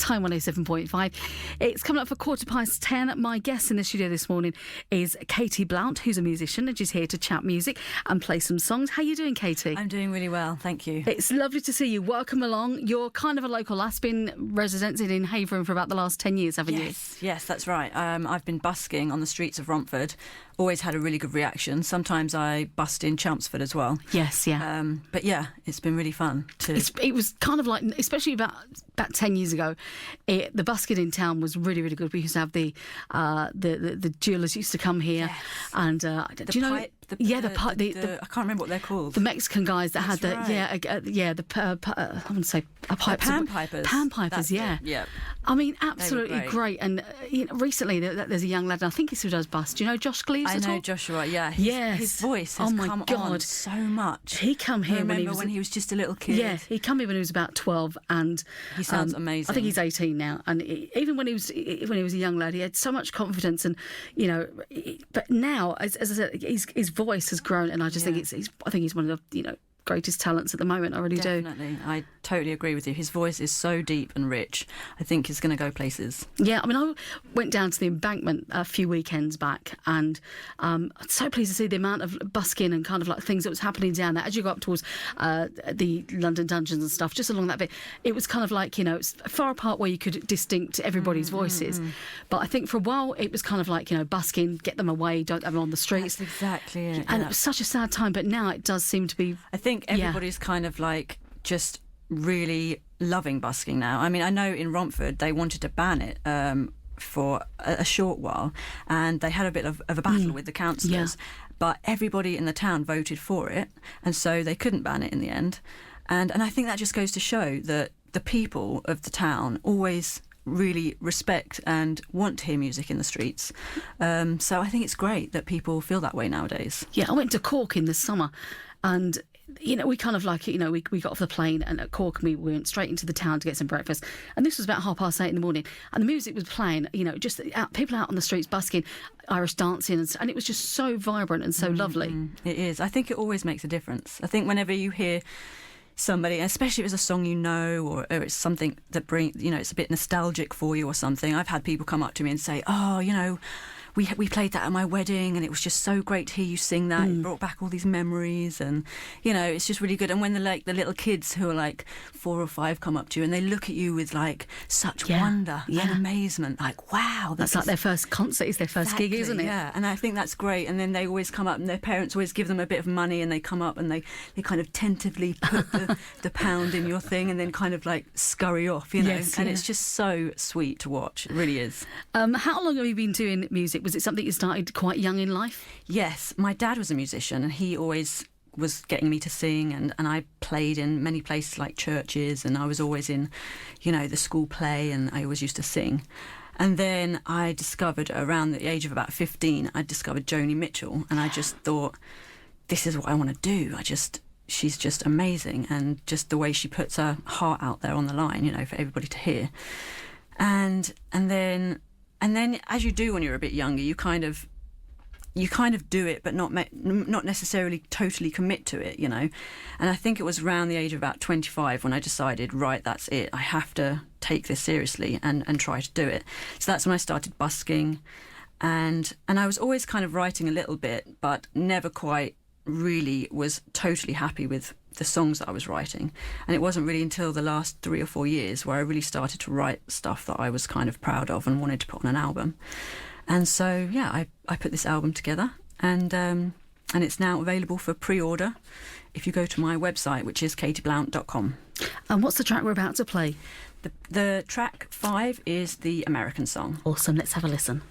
Time 107.5. It's coming up for 10:15. My guest in the studio this morning is Katie Blount, who's a musician, and she's here to chat music and play some songs. How are you doing, Katie? I'm doing really well, thank you. It's lovely to see you. Welcome along. You're kind of a local lass, been residented in Havering for about the last 10 years, haven't you? Yes, that's right. I've been busking on the streets of Romford. Always had a really good reaction. Sometimes I busked in Chelmsford as well. Yes, yeah. But yeah, it's been really fun. It was kind of like, especially about 10 years ago, the busking in town was really, really good. We used to have the jewellers used to come here, yes. And do you know? I can't remember what they're called. The Mexican guys that had the right. I wouldn't say pipes, panpipers. Panpipers, yeah. Yeah. I mean, absolutely great. And recently there's a young lad, and I think he still does bust. Do you know Josh Gleaves I at know all? Joshua. Yeah. Yes. His voice has come on so much. He come here when he was just a little kid. Yeah, he come here when he was about 12, and he sounds amazing. I think he's 18 now, and even when he was a young lad, he had so much confidence, and but now, as I said, his voice has grown, and I just think he's one of the greatest talents at the moment. I really do. Definitely. I totally agree with you. His voice is so deep and rich. I think he's going to go places. Yeah, I mean, I went down to the Embankment a few weekends back, and I'm so pleased to see the amount of busking and kind of like things that was happening down there. As you go up towards the London Dungeons and stuff, just along that bit, it was kind of like, it's far apart where you could distinct everybody's voices. But I think for a while it was kind of like, busking, get them away, don't have them on the streets. That's exactly it. And it was such a sad time, but now it does seem to be... I think everybody's kind of like just really loving busking now. I mean, I know in Romford they wanted to ban it for a short while, and they had a bit of a battle with the councillors, but everybody in the town voted for it, and so they couldn't ban it in the end. And I think that just goes to show that the people of the town always really respect and want to hear music in the streets. So I think it's great that people feel that way nowadays. Yeah, I went to Cork in the summer, and we kind of like, we got off the plane, and at Cork we went straight into the town to get some breakfast. And this was about 8:30 in the morning, and the music was playing, just people out on the streets busking, Irish dancing, and it was just so vibrant and so lovely. It is. I think it always makes a difference. I think whenever you hear somebody, especially if it's a song or it's something that it's a bit nostalgic for you or something. I've had people come up to me and say, we played that at my wedding, and it was just so great to hear you sing that. It brought back all these memories, and it's just really good. And when the little kids who are like 4 or 5 come up to you and they look at you with like such wonder and amazement, like, wow, that's like their first concert, it's their first gig, isn't it? Yeah, and I think that's great. And then they always come up, and their parents always give them a bit of money, and they come up and they kind of tentatively put the pound in your thing, and then kind of like scurry off, Yes, and it's just so sweet to watch. It really is. How long have you been doing music? Was it something you started quite young in life? Yes, my dad was a musician, and he always was getting me to sing, and I played in many places like churches, and I was always in, the school play, and I always used to sing. And then I discovered, around the age of about 15, I discovered Joni Mitchell, and I just thought, this is what I want to do. She's just amazing, and just the way she puts her heart out there on the line, for everybody to hear. And then, as you do when you're a bit younger, you kind of do it, but not necessarily totally commit to it, And I think it was around the age of about 25 when I decided, right, that's it. I have to take this seriously and try to do it. So that's when I started busking, and I was always kind of writing a little bit, but never quite really was totally happy with the songs that I was writing. And it wasn't really until the last 3 or 4 years where I really started to write stuff that I was kind of proud of and wanted to put on an album. And so, I put this album together, and it's now available for pre-order if you go to my website, which is katieblount.com. And what's the track we're about to play? The track 5 is the American song. Awesome, let's have a listen.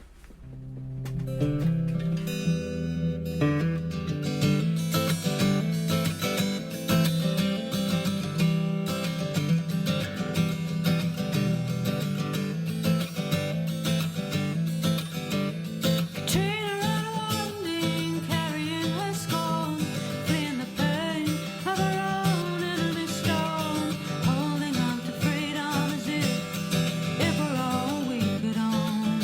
If we're all we could own.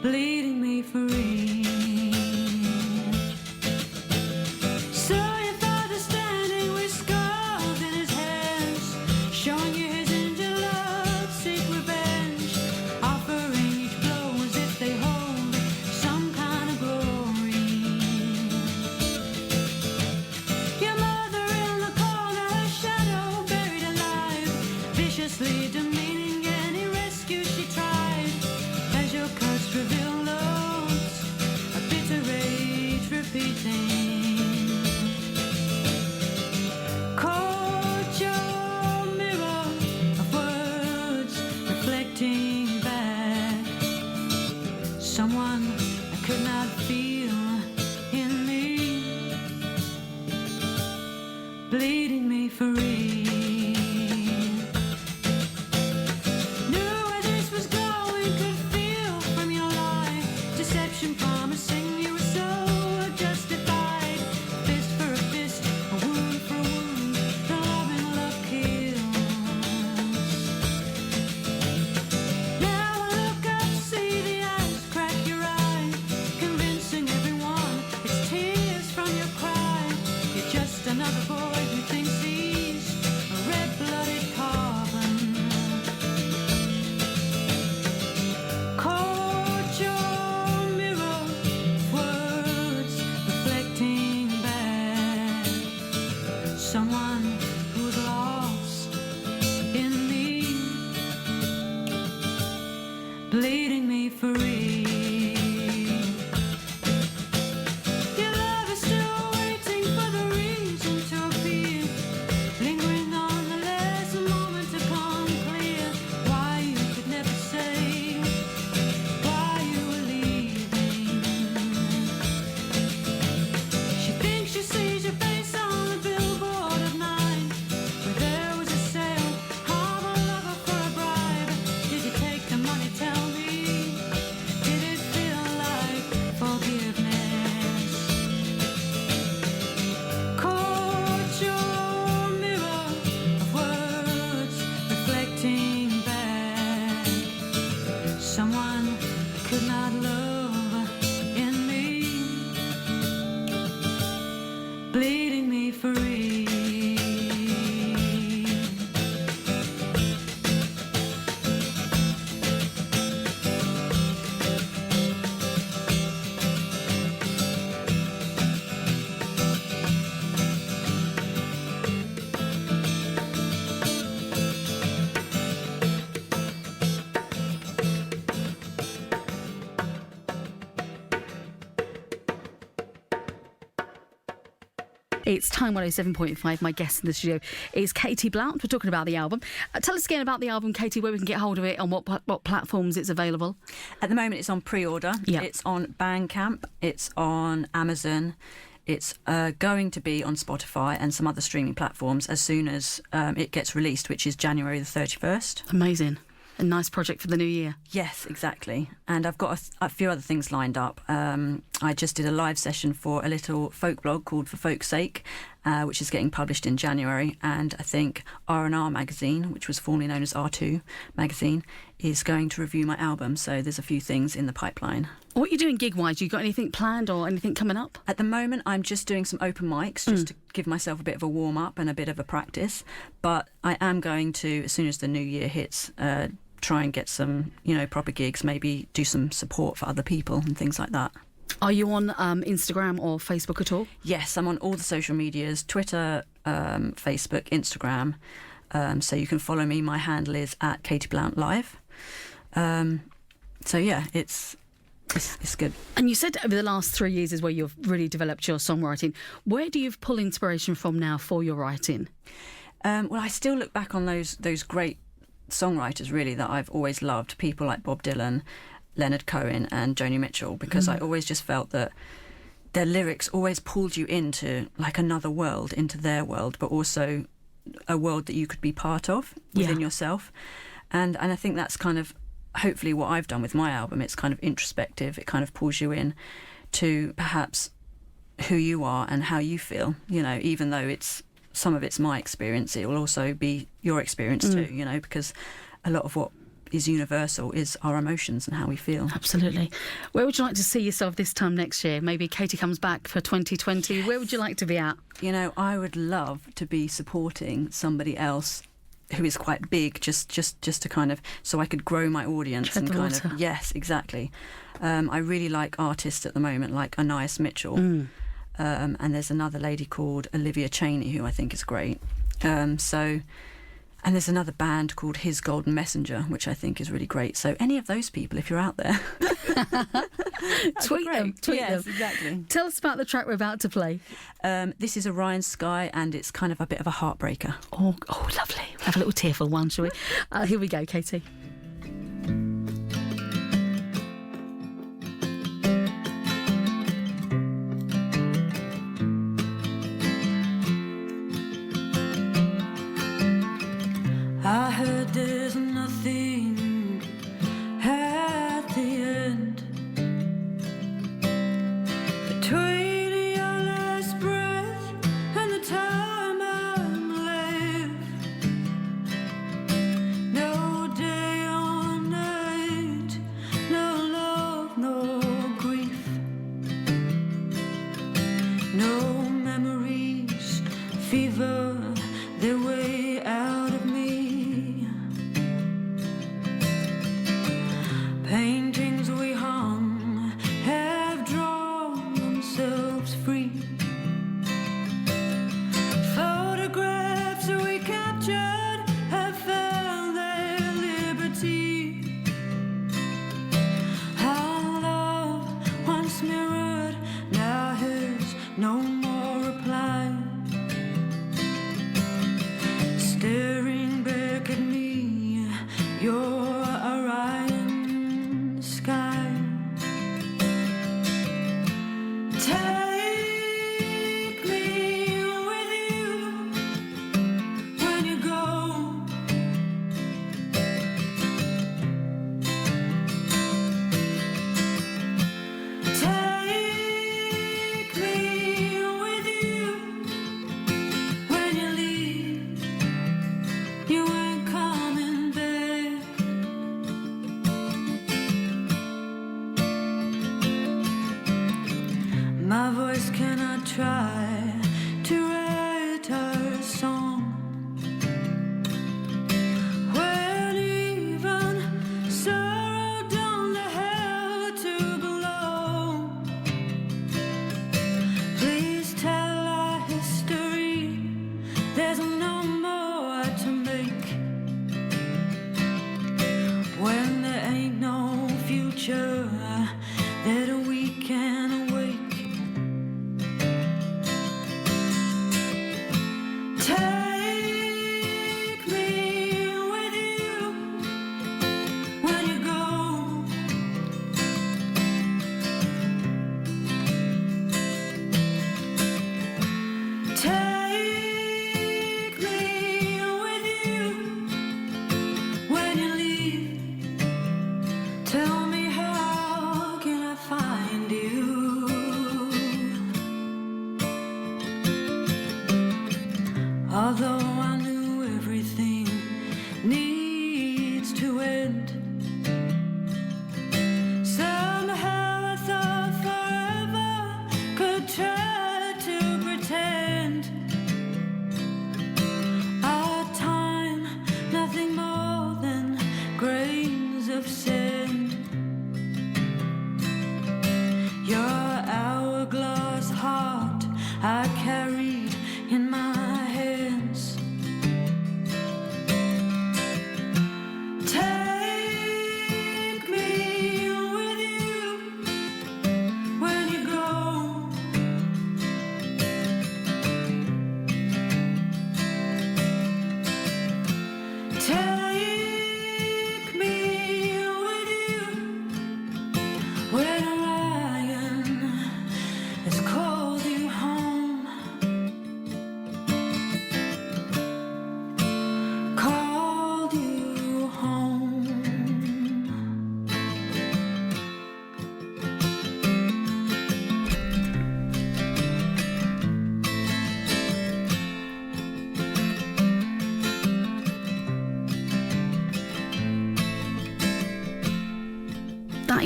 bleeding me free. Saw your father standing with scars in his hands, showing you his injured love, seek revenge, offering each blow as if they hold some kind of glory. Your mother in the corner, her shadow buried alive, viciously demeaning any rescue she tried, as your cuts reveal notes, a bitter rage repeating. Caught your mirror of words reflecting back someone I could not feel in me, bleeding me free. Knew where this was going, could feel from your life deception promising you were so justified. Fist for a fist, a wound for a wound, the loving love kills. Now I look up, see the eyes crack your eye, convincing everyone it's tears from your cry. You're just another boy who thinks he's a red-blooded carbon. Caught your mirror of words reflecting back someone who's lost in me, bleeding me free. Your love is still waiting for the reason to appear, lingering on the last moment to come clear. Why you could never say why you were leaving. She thinks she sees your face on the billboard at night, where there was a sale, harm a lover for a bribe. Did you take the money? Tell me. Did it feel like forgiveness? Caught your mirror of words reflecting back someone I could not love in me, bleeding me free. It's Time 107.5. My guest in the studio is Katie Blount. We're talking about the album. Tell us again about the album, Katie, where we can get hold of it, on what platforms it's available. At the moment, it's on pre-order. Yeah. It's on Bandcamp. It's on Amazon. It's going to be on Spotify and some other streaming platforms as soon as it gets released, which is January the 31st. Amazing. A nice project for the new year. Yes, exactly. And I've got a few other things lined up. I just did a live session for a little folk blog called For Folk's Sake, which is getting published in January. And I think R&R magazine, which was formerly known as R2 magazine, is going to review my album. So there's a few things in the pipeline. What are you doing gig-wise? You got anything planned or anything coming up? At the moment, I'm just doing some open mics just to give myself a bit of a warm-up and a bit of a practice. But I am going to, as soon as the new year hits, try and get some, proper gigs, maybe do some support for other people and things like that. Are you on Instagram or Facebook at all? Yes, I'm on all the social medias, Twitter, Facebook, Instagram. So you can follow me. My handle is at Katie Blount Live. So yeah, it's good. And you said over the last 3 years is where you've really developed your songwriting. Where do you pull inspiration from now for your writing? Well, I still look back on those great songwriters, really, that I've always loved, people like Bob Dylan, Leonard Cohen and Joni Mitchell, because I always just felt that their lyrics always pulled you into like another world, into their world, but also a world that you could be part of within yourself. And I think that's kind of hopefully what I've done with my album. It's kind of introspective. It kind of pulls you in to perhaps who you are and how you feel, even though some of it's my experience, it will also be your experience too, because a lot of what is universal is our emotions and how we feel. Absolutely. Where would you like to see yourself this time next year? Maybe Katie comes back for 2020. Yes. Where would you like to be at? You know, I would love to be supporting somebody else who is quite big, just to kind of, so I could grow my audience. Tread and the kind water. of, yes, exactly. I really like artists at the moment, like Anais Mitchell. And there's another lady called Olivia Cheney who I think is great. And there's another band called His Golden Messenger, which I think is really great. So any of those people, if you're out there, tweet them. Yes, exactly. Tell us about the track we're about to play. This is Orion Sky, and it's kind of a bit of a heartbreaker. Oh, lovely. Have a little tearful one, shall we? Here we go, Katie. I heard there's nothing at the end between your last breath and the time I'm left. No day or night, no love, no grief, no memories, fever their way out of me. Paintings we hung have drawn themselves free. Photographs we captured have found their liberty. Our love once mirrored now has no more reply. Staring back at me, your Orion sky. Take me with you when you go. Take me with you when you leave. You ain't coming back. My voice cannot try to write our song when even sorrow don't know how to belong. Please tell our history. There's no more to make when there ain't no future that we can awake. Take me with you when you go. Take me with you when you leave. Tell me how can I find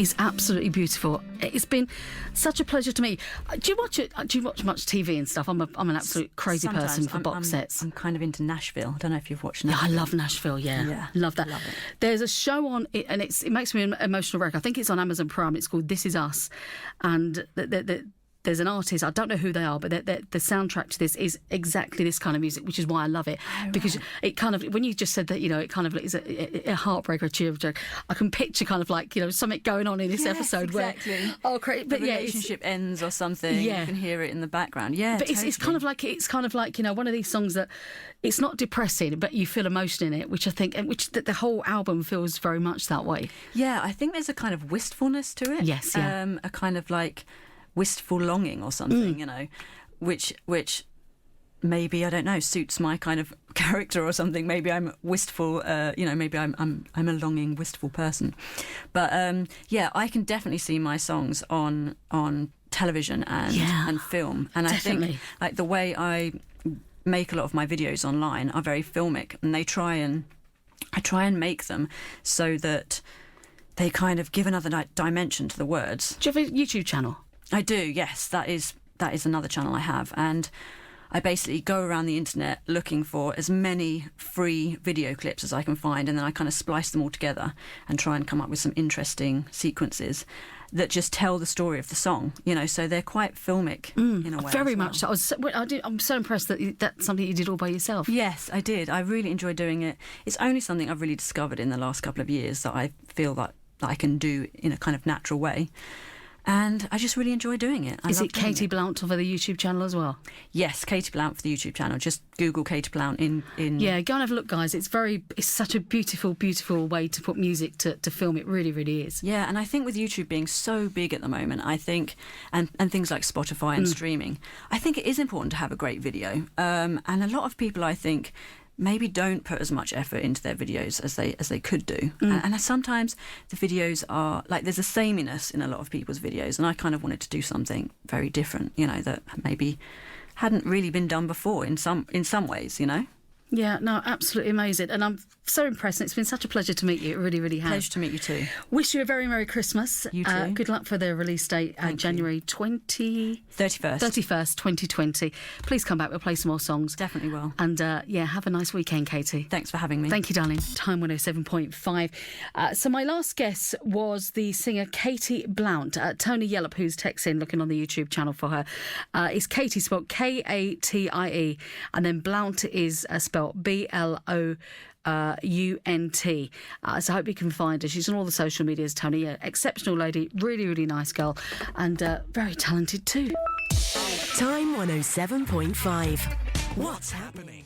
is absolutely beautiful. It's been such a pleasure to meet. Do you watch it? Do you watch much TV and stuff? I'm an absolute crazy Sometimes. person for box sets. I'm kind of into Nashville. I don't know if you've watched Yeah, Nashville. I love Nashville. Yeah, love that. Love it. There's a show on it, and it makes me an emotional wreck. I think it's on Amazon Prime. It's called This Is Us, and there's an artist, I don't know who they are, but the soundtrack to this is exactly this kind of music, which is why I love it. Because it kind of, when you just said that, it kind of is a heartbreaker, a cheer joke, I can picture kind of like, something going on in this episode exactly. where, oh, great, but the yeah, relationship ends or something. Yeah. You can hear it in the background. Yeah, but totally. it's kind of like one of these songs that it's not depressing, but you feel emotion in it, which I think, and which the whole album feels very much that way. Yeah, I think there's a kind of wistfulness to it. Yes, yeah. A kind of like wistful longing or something, which maybe, I don't know, suits my kind of character or something. Maybe I'm wistful, maybe I'm a longing, wistful person. But yeah, I can definitely see my songs on television and film. And Definitely. I think like the way I make a lot of my videos online are very filmic, and I try and make them so that they kind of give another dimension to the words. Do you have a YouTube channel? I do, yes. That is another channel I have, and I basically go around the internet looking for as many free video clips as I can find, and then I kind of splice them all together and try and come up with some interesting sequences that just tell the story of the song. So they're quite filmic in a way. Very as well. much so. I'm so impressed that that's something you did all by yourself. Yes, I did. I really enjoy doing it. It's only something I've really discovered in the last couple of years that I feel that I can do in a kind of natural way. And I just really enjoy doing it. Is it Katie Blount? Blount for the YouTube channel as well? Yes, Katie Blount for the YouTube channel. Just Google Katie Blount in... Yeah, go and have a look, guys. It's such a beautiful, beautiful way to put music to film. It really, really is. Yeah, and I think with YouTube being so big at the moment, I think, and things like Spotify and streaming, I think it is important to have a great video. And a lot of people, I think, maybe don't put as much effort into their videos as they could do. And sometimes the videos are like, there's a sameness in a lot of people's videos, and I kind of wanted to do something very different, that maybe hadn't really been done before in some ways. Yeah, no, absolutely amazing. And I'm so impressed. And it's been such a pleasure to meet you. It really, really has. Pleasure to meet you too. Wish you a very Merry Christmas. You too. Good luck for the release date, January 31st, 2020. Please come back. We'll play some more songs. Definitely will. And have a nice weekend, Katie. Thanks for having me. Thank you, darling. Time 107.5. So my last guest was the singer Katie Blount. Tony Yellop, who's texting, looking on the YouTube channel for her, is Katie, spelled Katie, and then Blount is spelled Blount. So I hope you can find her. She's on all the social medias, Tony. Exceptional lady, really, really nice girl, and very talented too. Time 107.5. What's happening?